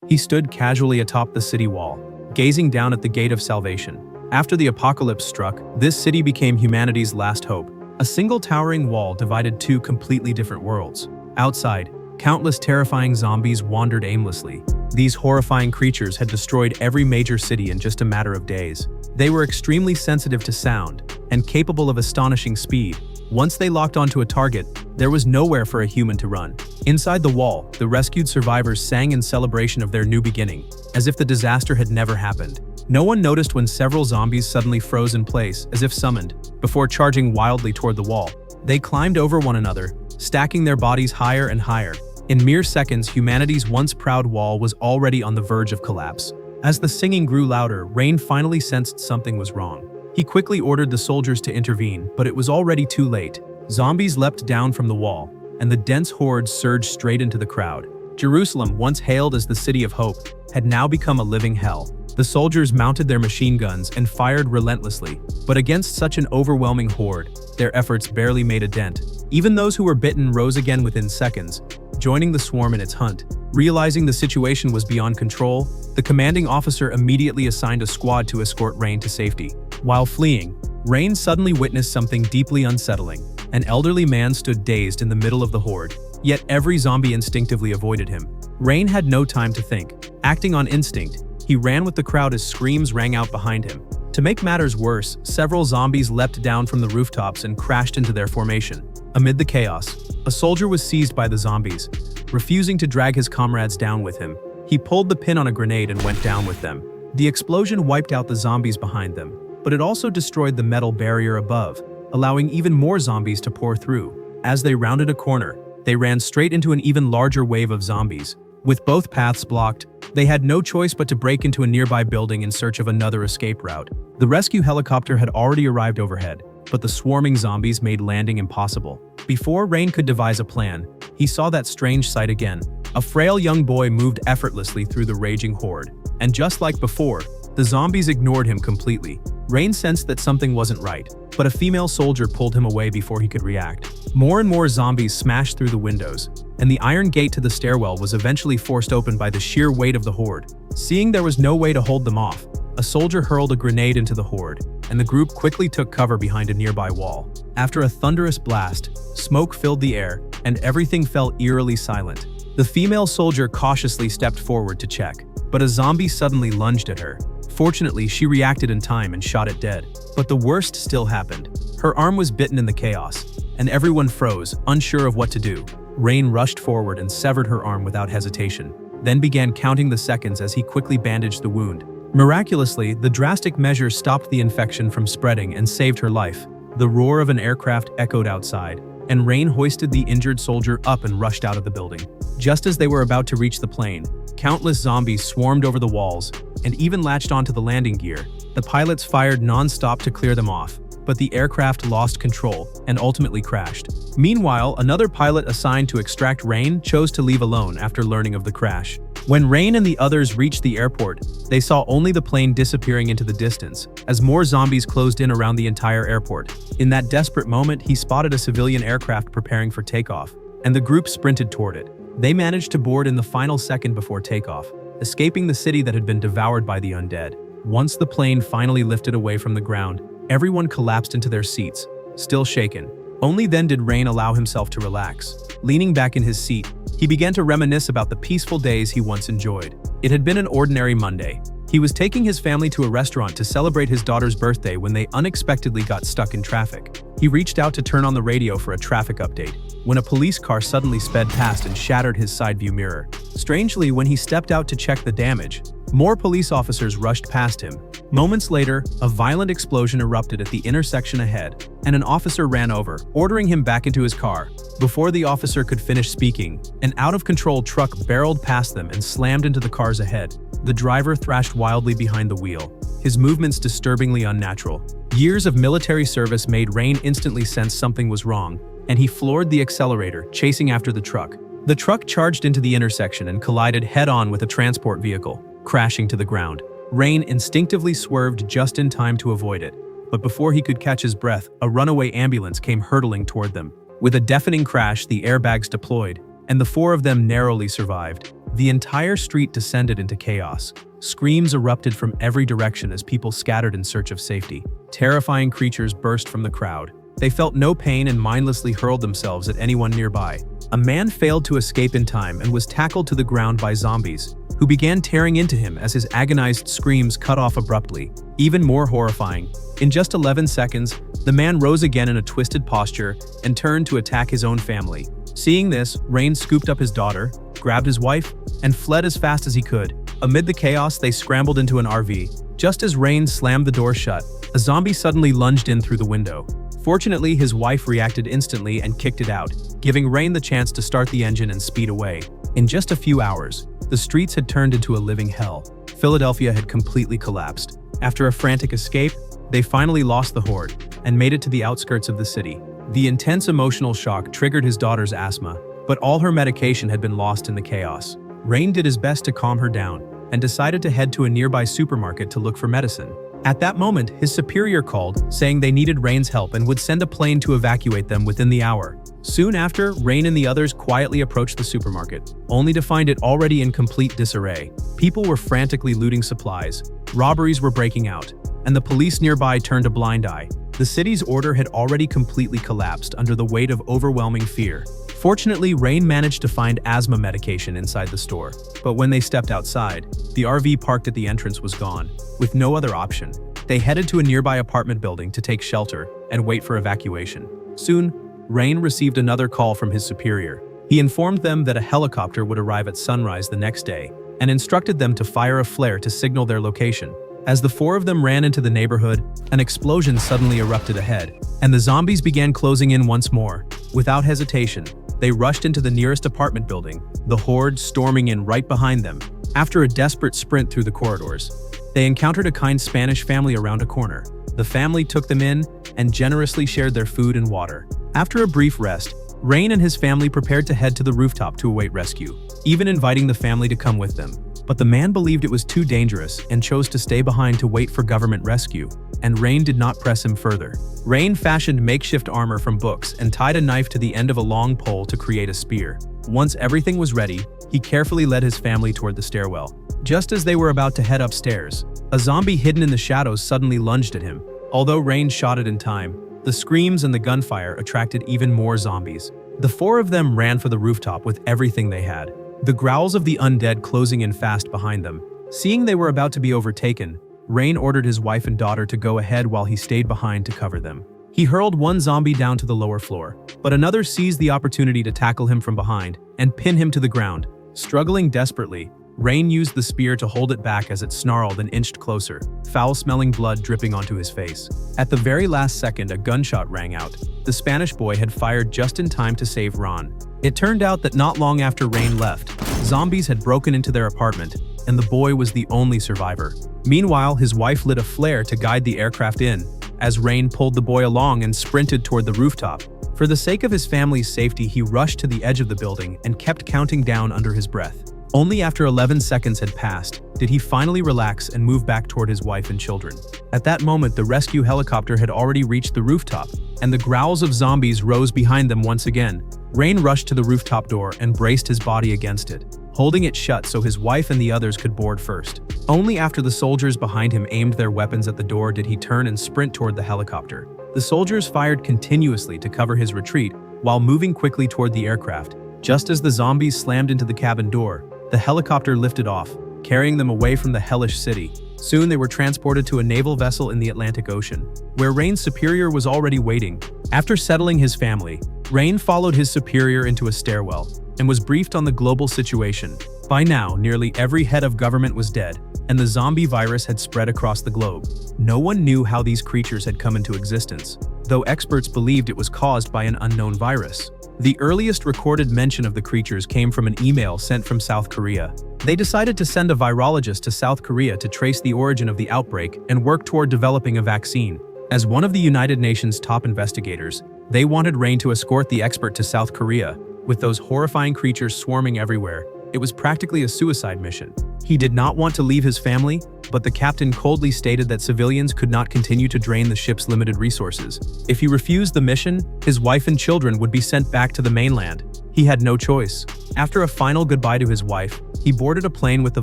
He stood casually atop the city wall, gazing down at the gate of salvation. After the apocalypse struck, this city became humanity's last hope. A single towering wall divided two completely different worlds. Outside, countless terrifying zombies wandered aimlessly. These horrifying creatures had destroyed every major city in just a matter of days. They were extremely sensitive to sound and capable of astonishing speed. Once they locked onto a target, there was nowhere for a human to run. Inside the wall, the rescued survivors sang in celebration of their new beginning, as if the disaster had never happened. No one noticed when several zombies suddenly froze in place, as if summoned, before charging wildly toward the wall. They climbed over one another, stacking their bodies higher and higher. In mere seconds, humanity's once proud wall was already on the verge of collapse. As the singing grew louder, Rain finally sensed something was wrong. He quickly ordered the soldiers to intervene, but it was already too late. Zombies leapt down from the wall, and the dense horde surged straight into the crowd. Jerusalem, once hailed as the city of hope, had now become a living hell. The soldiers mounted their machine guns and fired relentlessly, but against such an overwhelming horde, their efforts barely made a dent. Even those who were bitten rose again within seconds, joining the swarm in its hunt. Realizing the situation was beyond control, the commanding officer immediately assigned a squad to escort Rain to safety. While fleeing, Rain suddenly witnessed something deeply unsettling. An elderly man stood dazed in the middle of the horde, yet every zombie instinctively avoided him. Rain had no time to think. Acting on instinct, he ran with the crowd as screams rang out behind him. To make matters worse, several zombies leapt down from the rooftops and crashed into their formation. Amid the chaos, a soldier was seized by the zombies. Refusing to drag his comrades down with him, he pulled the pin on a grenade and went down with them. The explosion wiped out the zombies behind them, but it also destroyed the metal barrier above, allowing even more zombies to pour through. As they rounded a corner, they ran straight into an even larger wave of zombies. With both paths blocked, they had no choice but to break into a nearby building in search of another escape route. The rescue helicopter had already arrived overhead, but the swarming zombies made landing impossible. Before Rain could devise a plan, he saw that strange sight again. A frail young boy moved effortlessly through the raging horde, and just like before, the zombies ignored him completely. Rain sensed that something wasn't right, but a female soldier pulled him away before he could react. More and more zombies smashed through the windows, and the iron gate to the stairwell was eventually forced open by the sheer weight of the horde. Seeing there was no way to hold them off, a soldier hurled a grenade into the horde, and the group quickly took cover behind a nearby wall. After a thunderous blast, smoke filled the air, and everything fell eerily silent. The female soldier cautiously stepped forward to check, but a zombie suddenly lunged at her. Fortunately, she reacted in time and shot it dead. But the worst still happened. Her arm was bitten in the chaos, and everyone froze, unsure of what to do. Rain rushed forward and severed her arm without hesitation, then began counting the seconds as he quickly bandaged the wound. Miraculously, the drastic measure stopped the infection from spreading and saved her life. The roar of an aircraft echoed outside, and Rain hoisted the injured soldier up and rushed out of the building. Just as they were about to reach the plane, countless zombies swarmed over the walls and even latched onto the landing gear. The pilots fired non-stop to clear them off, but the aircraft lost control and ultimately crashed. Meanwhile, another pilot assigned to extract Rain chose to leave alone after learning of the crash. When Rain and the others reached the airport, they saw only the plane disappearing into the distance, as more zombies closed in around the entire airport. In that desperate moment, he spotted a civilian aircraft preparing for takeoff, and the group sprinted toward it. They managed to board in the final second before takeoff, escaping the city that had been devoured by the undead. Once the plane finally lifted away from the ground, everyone collapsed into their seats, still shaken. Only then did Rain allow himself to relax. Leaning back in his seat, he began to reminisce about the peaceful days he once enjoyed. It had been an ordinary Monday. He was taking his family to a restaurant to celebrate his daughter's birthday when they unexpectedly got stuck in traffic. He reached out to turn on the radio for a traffic update, when a police car suddenly sped past and shattered his side view mirror. Strangely, when he stepped out to check the damage, more police officers rushed past him. Moments later, a violent explosion erupted at the intersection ahead, and an officer ran over, ordering him back into his car. Before the officer could finish speaking, an out-of-control truck barreled past them and slammed into the cars ahead. The driver thrashed wildly behind the wheel, his movements disturbingly unnatural. Years of military service made Rain instantly sense something was wrong, and he floored the accelerator, chasing after the truck. The truck charged into the intersection and collided head-on with a transport vehicle, crashing to the ground. Rain instinctively swerved just in time to avoid it, but before he could catch his breath, a runaway ambulance came hurtling toward them. With a deafening crash, the airbags deployed, and the four of them narrowly survived. The entire street descended into chaos. Screams erupted from every direction as people scattered in search of safety. Terrifying creatures burst from the crowd. They felt no pain and mindlessly hurled themselves at anyone nearby. A man failed to escape in time and was tackled to the ground by zombies, who began tearing into him as his agonized screams cut off abruptly. Even more horrifying, in just 11 seconds, the man rose again in a twisted posture and turned to attack his own family. Seeing this, Rain scooped up his daughter, grabbed his wife, and fled as fast as he could. Amid the chaos, they scrambled into an RV. Just as Rain slammed the door shut, a zombie suddenly lunged in through the window. Fortunately, his wife reacted instantly and kicked it out, giving Rain the chance to start the engine and speed away. In just a few hours, the streets had turned into a living hell. Philadelphia had completely collapsed. After a frantic escape, they finally lost the horde and made it to the outskirts of the city. The intense emotional shock triggered his daughter's asthma, but all her medication had been lost in the chaos. Rain did his best to calm her down and decided to head to a nearby supermarket to look for medicine. At that moment, his superior called, saying they needed Rain's help and would send a plane to evacuate them within the hour. Soon after, Rain and the others quietly approached the supermarket, only to find it already in complete disarray. People were frantically looting supplies, robberies were breaking out, and the police nearby turned a blind eye. The city's order had already completely collapsed under the weight of overwhelming fear. Fortunately, Rain managed to find asthma medication inside the store, but when they stepped outside, the RV parked at the entrance was gone. With no other option, they headed to a nearby apartment building to take shelter and wait for evacuation. Soon, Rain received another call from his superior. He informed them that a helicopter would arrive at sunrise the next day and instructed them to fire a flare to signal their location. As the four of them ran into the neighborhood, an explosion suddenly erupted ahead, and the zombies began closing in once more. Without hesitation, they rushed into the nearest apartment building, the horde storming in right behind them. After a desperate sprint through the corridors, they encountered a kind Spanish family around a corner. The family took them in and generously shared their food and water. After a brief rest, Rain and his family prepared to head to the rooftop to await rescue, even inviting the family to come with them. But the man believed it was too dangerous and chose to stay behind to wait for government rescue, and Rain did not press him further. Rain fashioned makeshift armor from books and tied a knife to the end of a long pole to create a spear. Once everything was ready, he carefully led his family toward the stairwell. Just as they were about to head upstairs, a zombie hidden in the shadows suddenly lunged at him. Although Rain shot it in time, the screams and the gunfire attracted even more zombies. The four of them ran for the rooftop with everything they had, the growls of the undead closing in fast behind them. Seeing they were about to be overtaken, Rain ordered his wife and daughter to go ahead while he stayed behind to cover them. He hurled one zombie down to the lower floor, but another seized the opportunity to tackle him from behind and pin him to the ground. Struggling desperately, Rain used the spear to hold it back as it snarled and inched closer, foul-smelling blood dripping onto his face. At the very last second, a gunshot rang out. The Spanish boy had fired just in time to save Ron. It turned out that not long after Rain left, zombies had broken into their apartment, and the boy was the only survivor. Meanwhile, his wife lit a flare to guide the aircraft in, as Rain pulled the boy along and sprinted toward the rooftop. For the sake of his family's safety, he rushed to the edge of the building and kept counting down under his breath. Only after 11 seconds had passed did he finally relax and move back toward his wife and children. At that moment, the rescue helicopter had already reached the rooftop, and the growls of zombies rose behind them once again. Rain rushed to the rooftop door and braced his body against it, holding it shut so his wife and the others could board first. Only after the soldiers behind him aimed their weapons at the door did he turn and sprint toward the helicopter. The soldiers fired continuously to cover his retreat while moving quickly toward the aircraft. Just as the zombies slammed into the cabin door, the helicopter lifted off, carrying them away from the hellish city. Soon they were transported to a naval vessel in the Atlantic Ocean, where Rain's superior was already waiting. After settling his family, Rain followed his superior into a stairwell and was briefed on the global situation. By now, nearly every head of government was dead, and the zombie virus had spread across the globe. No one knew how these creatures had come into existence, though experts believed it was caused by an unknown virus. The earliest recorded mention of the creatures came from an email sent from South Korea. They decided to send a virologist to South Korea to trace the origin of the outbreak and work toward developing a vaccine. As one of the United Nations' top investigators, they wanted Rain to escort the expert to South Korea. With those horrifying creatures swarming everywhere, it was practically a suicide mission. He did not want to leave his family, but the captain coldly stated that civilians could not continue to drain the ship's limited resources. If he refused the mission, his wife and children would be sent back to the mainland. He had no choice. After a final goodbye to his wife, He boarded a plane with the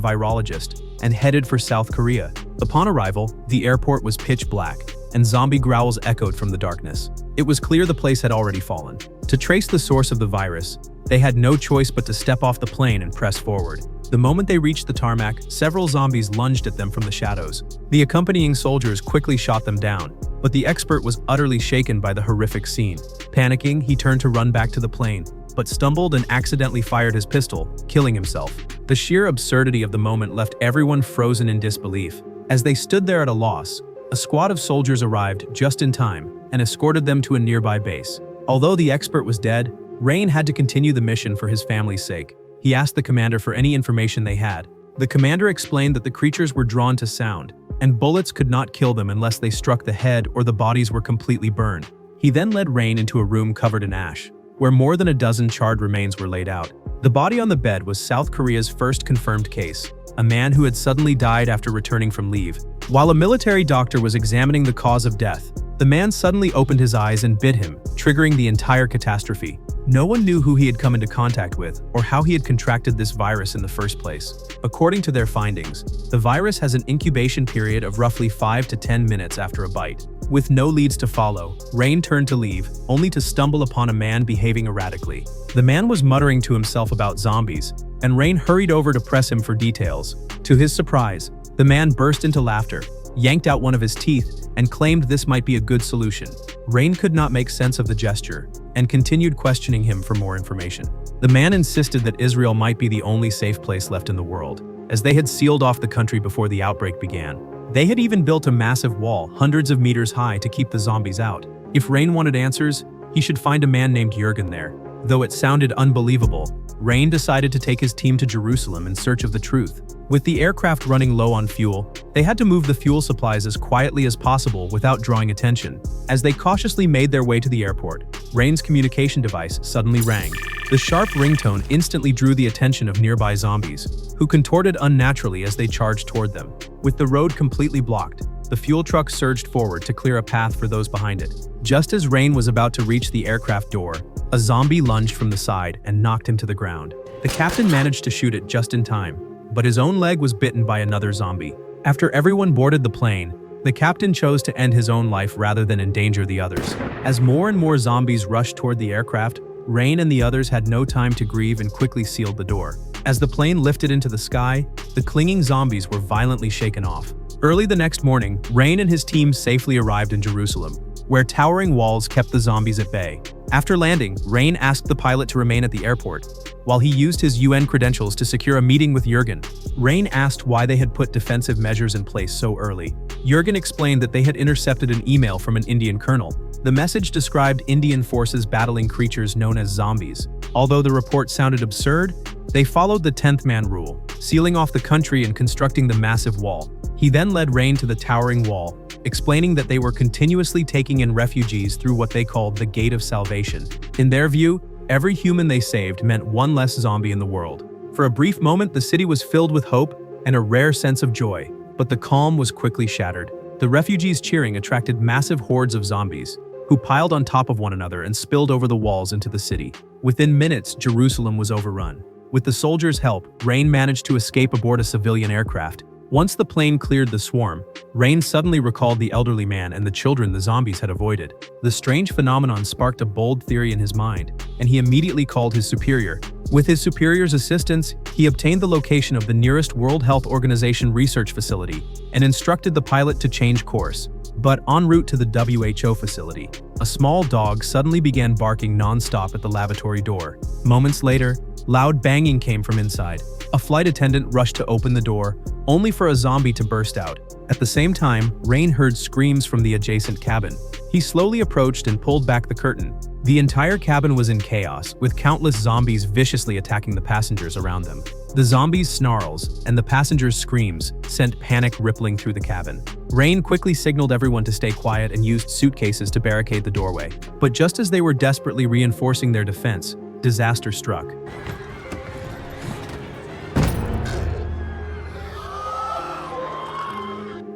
virologist and headed for South Korea. Upon arrival, the airport was pitch black, and zombie growls echoed from the darkness. It was clear the place had already fallen. To trace the source of the virus, they had no choice but to step off the plane and press forward. The moment they reached the tarmac, several zombies lunged at them from the shadows. The accompanying soldiers quickly shot them down, but the expert was utterly shaken by the horrific scene. Panicking, he turned to run back to the plane, but stumbled and accidentally fired his pistol, killing himself. The sheer absurdity of the moment left everyone frozen in disbelief. As they stood there at a loss, a squad of soldiers arrived just in time and escorted them to a nearby base. Although the expert was dead, Rain had to continue the mission for his family's sake. He asked the commander for any information they had. The commander explained that the creatures were drawn to sound, and bullets could not kill them unless they struck the head or the bodies were completely burned. He then led Rain into a room covered in ash, where more than a dozen charred remains were laid out. The body on the bed was South Korea's first confirmed case, a man who had suddenly died after returning from leave. While a military doctor was examining the cause of death, the man suddenly opened his eyes and bit him, triggering the entire catastrophe. No one knew who he had come into contact with or how he had contracted this virus in the first place. According to their findings, the virus has an incubation period of roughly 5 to 10 minutes after a bite. With no leads to follow, Rain turned to leave, only to stumble upon a man behaving erratically. The man was muttering to himself about zombies, and Rain hurried over to press him for details. To his surprise, the man burst into laughter, yanked out one of his teeth, and claimed this might be a good solution. Rain could not make sense of the gesture, and continued questioning him for more information. The man insisted that Israel might be the only safe place left in the world, as they had sealed off the country before the outbreak began. They had even built a massive wall, hundreds of meters high, to keep the zombies out. If Rain wanted answers, he should find a man named Jurgen there. Though it sounded unbelievable, Rain decided to take his team to Jerusalem in search of the truth. With the aircraft running low on fuel, they had to move the fuel supplies as quietly as possible without drawing attention. As they cautiously made their way to the airport, Rain's communication device suddenly rang. The sharp ringtone instantly drew the attention of nearby zombies, who contorted unnaturally as they charged toward them. With the road completely blocked, the fuel truck surged forward to clear a path for those behind it. Just as Rain was about to reach the aircraft door, a zombie lunged from the side and knocked him to the ground. The captain managed to shoot it just in time, but his own leg was bitten by another zombie. After everyone boarded the plane, the captain chose to end his own life rather than endanger the others. As more and more zombies rushed toward the aircraft, Rain and the others had no time to grieve and quickly sealed the door. As the plane lifted into the sky, the clinging zombies were violently shaken off. Early the next morning, Rain and his team safely arrived in Jerusalem, where towering walls kept the zombies at bay. After landing, Rain asked the pilot to remain at the airport, while he used his UN credentials to secure a meeting with Jurgen. Rain asked why they had put defensive measures in place so early. Jurgen explained that they had intercepted an email from an Indian colonel. The message described Indian forces battling creatures known as zombies. Although the report sounded absurd, they followed the 10th man rule, sealing off the country and constructing the massive wall. He then led Rain to the towering wall, explaining that they were continuously taking in refugees through what they called the Gate of Salvation. In their view, every human they saved meant one less zombie in the world. For a brief moment, the city was filled with hope and a rare sense of joy, but the calm was quickly shattered. The refugees cheering attracted massive hordes of zombies, who piled on top of one another and spilled over the walls into the city. Within minutes, Jerusalem was overrun. With the soldiers' help, Rain managed to escape aboard a civilian aircraft. Once the plane cleared the swarm, Rain suddenly recalled the elderly man and the children the zombies had avoided. The strange phenomenon sparked a bold theory in his mind, and he immediately called his superior. With his superior's assistance, he obtained the location of the nearest World Health Organization research facility and instructed the pilot to change course. But en route to the WHO facility, a small dog suddenly began barking non-stop at the lavatory door. Moments later, loud banging came from inside. A flight attendant rushed to open the door, only for a zombie to burst out. At the same time, Rain heard screams from the adjacent cabin. He slowly approached and pulled back the curtain. The entire cabin was in chaos, with countless zombies viciously attacking the passengers around them. The zombies' snarls and the passengers' screams sent panic rippling through the cabin. Rain quickly signaled everyone to stay quiet and used suitcases to barricade the doorway. But just as they were desperately reinforcing their defense, disaster struck.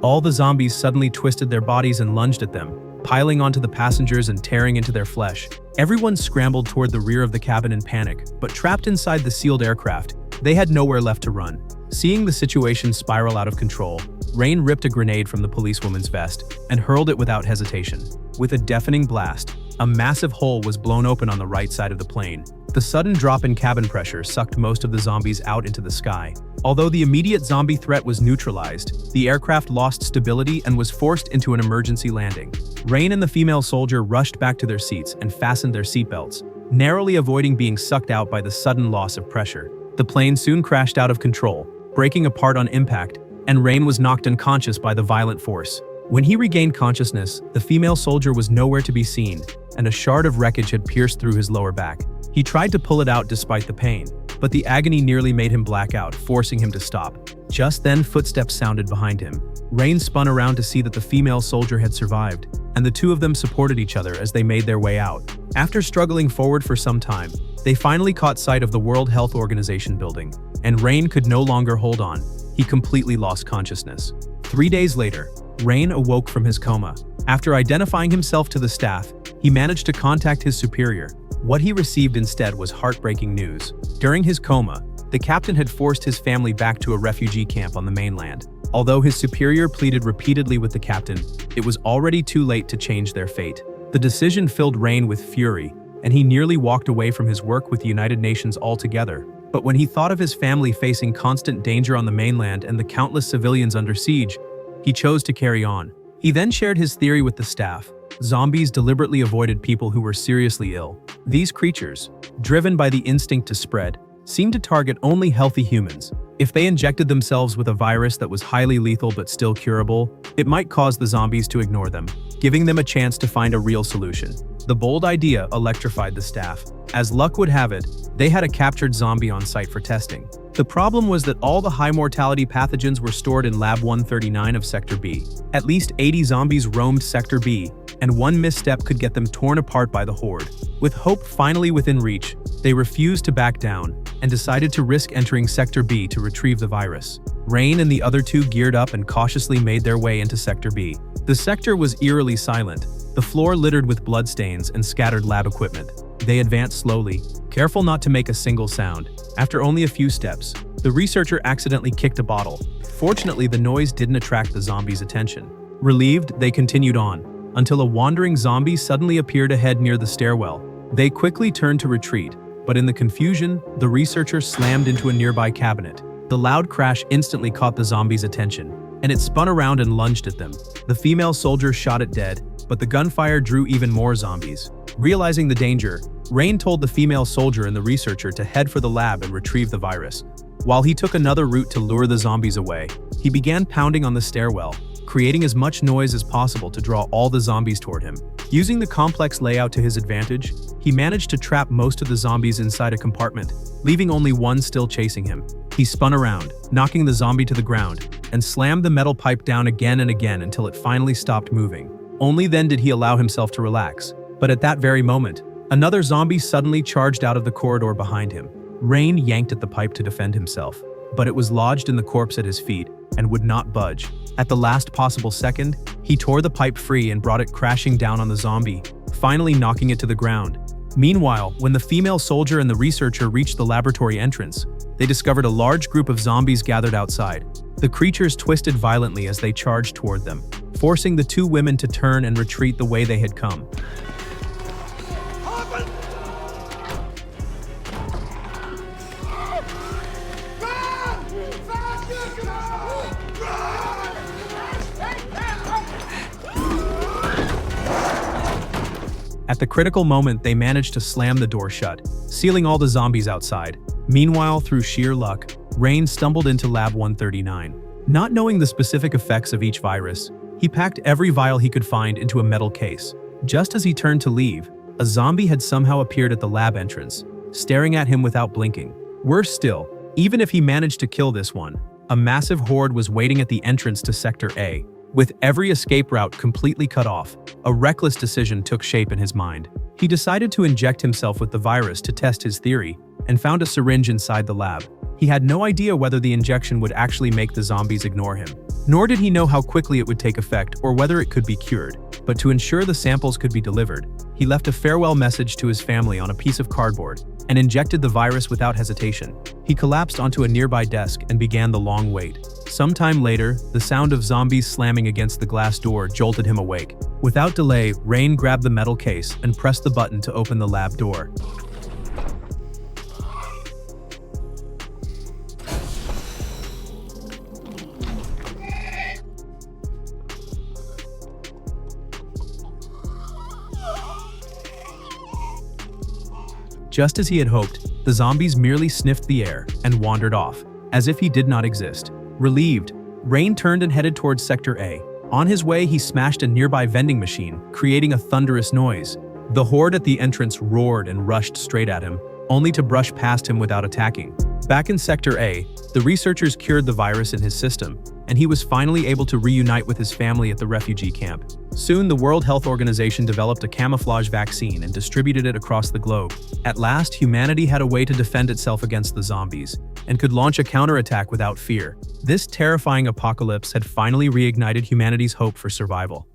All the zombies suddenly twisted their bodies and lunged at them, piling onto the passengers and tearing into their flesh. Everyone scrambled toward the rear of the cabin in panic, but trapped inside the sealed aircraft, They had nowhere left to run. Seeing the situation spiral out of control, Rain ripped a grenade from the policewoman's vest and hurled it without hesitation. With a deafening blast, a massive hole was blown open on the right side of the plane. The sudden drop in cabin pressure sucked most of the zombies out into the sky. Although the immediate zombie threat was neutralized, the aircraft lost stability and was forced into an emergency landing. Rain and the female soldier rushed back to their seats and fastened their seatbelts, narrowly avoiding being sucked out by the sudden loss of pressure. The plane soon crashed out of control, breaking apart on impact, and Rain was knocked unconscious by the violent force. When he regained consciousness, the female soldier was nowhere to be seen, and a shard of wreckage had pierced through his lower back. He tried to pull it out despite the pain, but the agony nearly made him black out, forcing him to stop. Just then, footsteps sounded behind him. Rain spun around to see that the female soldier had survived, and the two of them supported each other as they made their way out. After struggling forward for some time, they finally caught sight of the World Health Organization building, and Rain could no longer hold on. He completely lost consciousness. 3 days later, Rain awoke from his coma. After identifying himself to the staff, he managed to contact his superior. What he received instead was heartbreaking news. During his coma, the captain had forced his family back to a refugee camp on the mainland. Although his superior pleaded repeatedly with the captain, it was already too late to change their fate. The decision filled Rain with fury, and he nearly walked away from his work with the United Nations altogether. But when he thought of his family facing constant danger on the mainland and the countless civilians under siege, he chose to carry on. He then shared his theory with the staff. Zombies deliberately avoided people who were seriously ill. These creatures, driven by the instinct to spread, seemed to target only healthy humans. If they injected themselves with a virus that was highly lethal but still curable, it might cause the zombies to ignore them, giving them a chance to find a real solution. The bold idea electrified the staff. As luck would have it, they had a captured zombie on site for testing. The problem was that all the high-mortality pathogens were stored in Lab 139 of Sector B. At least 80 zombies roamed Sector B, and one misstep could get them torn apart by the horde. With hope finally within reach, they refused to back down and decided to risk entering Sector B to retrieve the virus. Rain and the other two geared up and cautiously made their way into Sector B. The sector was eerily silent, the floor littered with bloodstains and scattered lab equipment. They advanced slowly, careful not to make a single sound. After only a few steps, the researcher accidentally kicked a bottle. Fortunately, the noise didn't attract the zombies' attention. Relieved, they continued on, until a wandering zombie suddenly appeared ahead near the stairwell. They quickly turned to retreat, but in the confusion, the researcher slammed into a nearby cabinet. The loud crash instantly caught the zombie's attention, and it spun around and lunged at them. The female soldier shot it dead, but the gunfire drew even more zombies. Realizing the danger, Rain told the female soldier and the researcher to head for the lab and retrieve the virus. While he took another route to lure the zombies away, he began pounding on the stairwell, creating as much noise as possible to draw all the zombies toward him. Using the complex layout to his advantage, he managed to trap most of the zombies inside a compartment, leaving only one still chasing him. He spun around, knocking the zombie to the ground, and slammed the metal pipe down again and again until it finally stopped moving. Only then did he allow himself to relax. But at that very moment, another zombie suddenly charged out of the corridor behind him. Rain yanked at the pipe to defend himself, but it was lodged in the corpse at his feet and would not budge. At the last possible second, he tore the pipe free and brought it crashing down on the zombie, finally knocking it to the ground. Meanwhile, when the female soldier and the researcher reached the laboratory entrance, they discovered a large group of zombies gathered outside. The creatures twisted violently as they charged toward them, forcing the two women to turn and retreat the way they had come. At the critical moment, they managed to slam the door shut, sealing all the zombies outside. Meanwhile, through sheer luck, Rain stumbled into Lab 139. Not knowing the specific effects of each virus, he packed every vial he could find into a metal case. Just as he turned to leave, a zombie had somehow appeared at the lab entrance, staring at him without blinking. Worse still, even if he managed to kill this one, a massive horde was waiting at the entrance to Sector A. With every escape route completely cut off, a reckless decision took shape in his mind. He decided to inject himself with the virus to test his theory, and found a syringe inside the lab. He had no idea whether the injection would actually make the zombies ignore him. Nor did he know how quickly it would take effect or whether it could be cured. But to ensure the samples could be delivered, he left a farewell message to his family on a piece of cardboard. and injected the virus without hesitation. He collapsed onto a nearby desk and began the long wait. Sometime later, the sound of zombies slamming against the glass door jolted him awake. Without delay, Rain grabbed the metal case and pressed the button to open the lab door. Just as he had hoped, the zombies merely sniffed the air and wandered off, as if he did not exist. Relieved, Rain turned and headed towards Sector A. On his way, he smashed a nearby vending machine, creating a thunderous noise. The horde at the entrance roared and rushed straight at him, only to brush past him without attacking. Back in Sector A, the researchers cured the virus in his system, and he was finally able to reunite with his family at the refugee camp. Soon, the World Health Organization developed a camouflage vaccine and distributed it across the globe. At last, humanity had a way to defend itself against the zombies, and could launch a counterattack without fear. This terrifying apocalypse had finally reignited humanity's hope for survival.